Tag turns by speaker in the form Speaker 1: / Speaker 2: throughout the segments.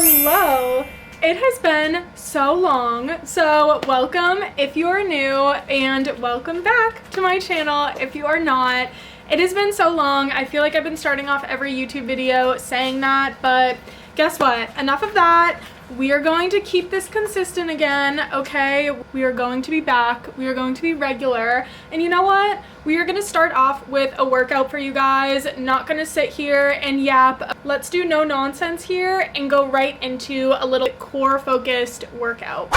Speaker 1: Hello! It has been so long, so welcome if you are new, and welcome back to my channel if you are not. It has been so long. I feel like I've been starting off every YouTube video saying that, but guess what? Enough of that. We are going to keep this consistent again, okay? We are going to be back. We are going to be regular. And you know what? We are going to start off with a workout for you guys. Not going to sit here and yap. Let's do no nonsense here and go right into a little core focused workout.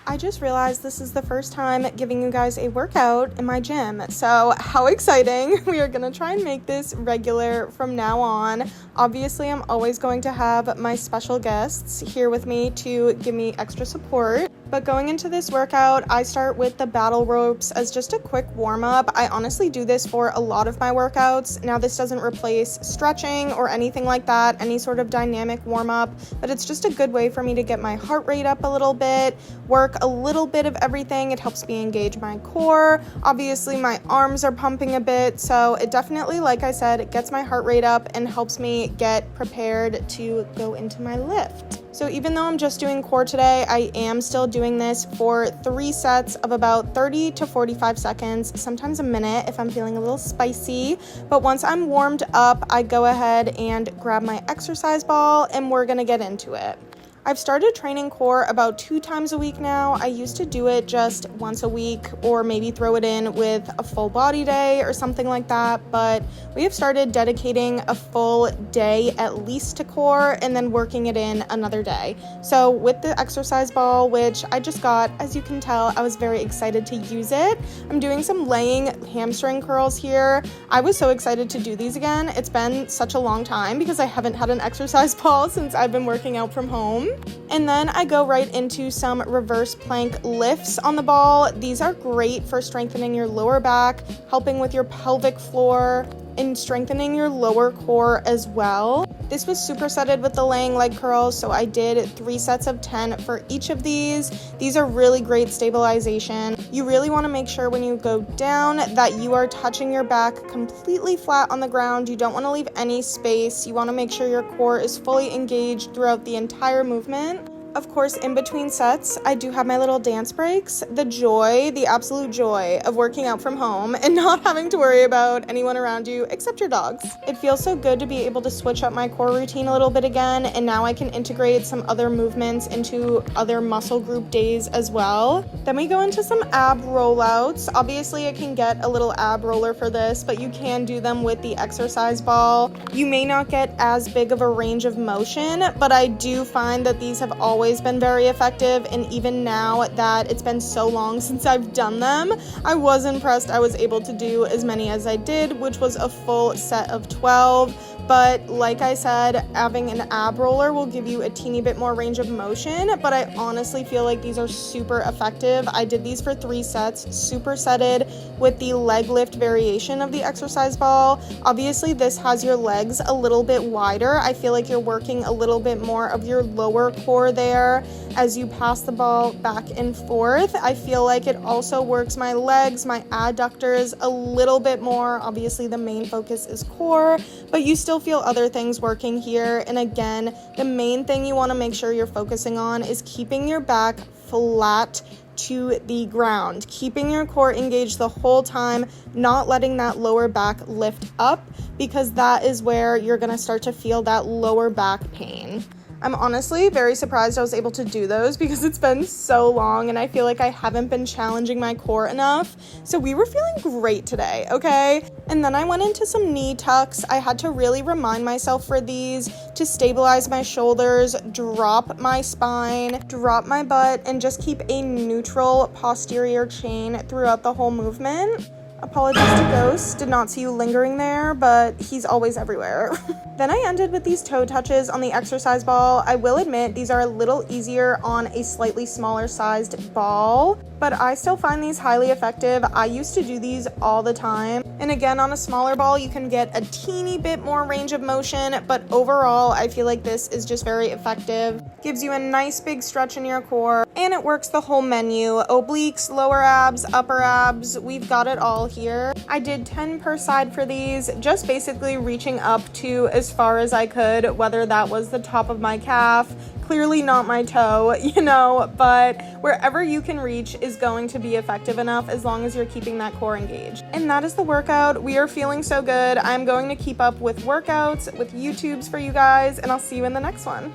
Speaker 1: I just realized this is the first time giving you guys a workout in my gym. So how exciting. We are going to try and make this regular from now on. Obviously, I'm always going to have my special guests here with me to give me extra support. But going into this workout, I start with the battle ropes as just a quick warm-up. I honestly do this for a lot of my workouts. Now, this doesn't replace stretching or anything like that, any sort of dynamic warm-up, but it's just a good way for me to get my heart rate up a little bit, work a little bit of everything. It helps me engage my core. Obviously, my arms are pumping a bit, so it definitely, like I said, it gets my heart rate up and helps me get prepared to go into my lift. So even though I'm just doing core today, I am still doing this for 3 sets of about 30 to 45 seconds, sometimes a minute if I'm feeling a little spicy. But once I'm warmed up, I go ahead and grab my exercise ball and we're gonna get into it. I've started training core about 2 times a week now. I used to do it just once a week or maybe throw it in with a full body day or something like that, but we have started dedicating a full day at least to core and then working it in another day. So with the exercise ball, which I just got, as you can tell, I was very excited to use it. I'm doing some laying hamstring curls here. I was so excited to do these again. It's been such a long time because I haven't had an exercise ball since I've been working out from home. And then I go right into some reverse plank lifts on the ball. These are great for strengthening your lower back, helping with your pelvic floor, and strengthening your lower core as well. This was supersetted with the laying leg curls, so I did 3 sets of 10 for each of these. These are really great stabilization. You really want to make sure when you go down that you are touching your back completely flat on the ground. You don't want to leave any space. You want to make sure your core is fully engaged throughout the entire movement. Of course, in between sets, I do have my little dance breaks. The joy, the absolute joy of working out from home and not having to worry about anyone around you except your dogs. It feels so good to be able to switch up my core routine a little bit again, and now I can integrate some other movements into other muscle group days as well. Then we go into some ab rollouts. Obviously, I can get a little ab roller for this, but you can do them with the exercise ball. You may not get as big of a range of motion, but I do find that these have always been very effective, and even now that it's been so long since I've done them, I was impressed I was able to do as many as I did, which was a full set of 12. But like I said, having an ab roller will give you a teeny bit more range of motion, but I honestly feel like these are super effective. I did these for 3 sets, supersetted with the leg lift variation of the exercise ball. Obviously, this has your legs a little bit wider. I feel like you're working a little bit more of your lower core there as you pass the ball back and forth. I feel like it also works my legs, my adductors a little bit more. Obviously, the main focus is core, but you still feel other things working here. And again, the main thing you want to make sure you're focusing on is keeping your back flat to the ground, keeping your core engaged the whole time, not letting that lower back lift up, because that is where you're going to start to feel that lower back pain. I'm honestly very surprised I was able to do those because it's been so long and I feel like I haven't been challenging my core enough. So we were feeling great today, okay? And then I went into some knee tucks. I had to really remind myself for these to stabilize my shoulders, drop my spine, drop my butt, and just keep a neutral posterior chain throughout the whole movement. Apologies to Ghost, did not see you lingering there, but he's always everywhere. Then I ended with these toe touches on the exercise ball. I will admit these are a little easier on a slightly smaller sized ball, but I still find these highly effective. I used to do these all the time. And again, on a smaller ball, you can get a teeny bit more range of motion, but overall, I feel like this is just very effective. Gives you a nice big stretch in your core, and it works the whole menu. Obliques, lower abs, upper abs, we've got it all
Speaker 2: here. I did 10 per side for these, just basically reaching up to as far as I could, whether that was the top of my calf, clearly not my toe, you know, but wherever you can reach is going to be effective enough as long as you're keeping that core engaged. And that is the workout. We are feeling so good. I'm going to keep up with workouts, with YouTubes for you guys, and I'll see you in the next one.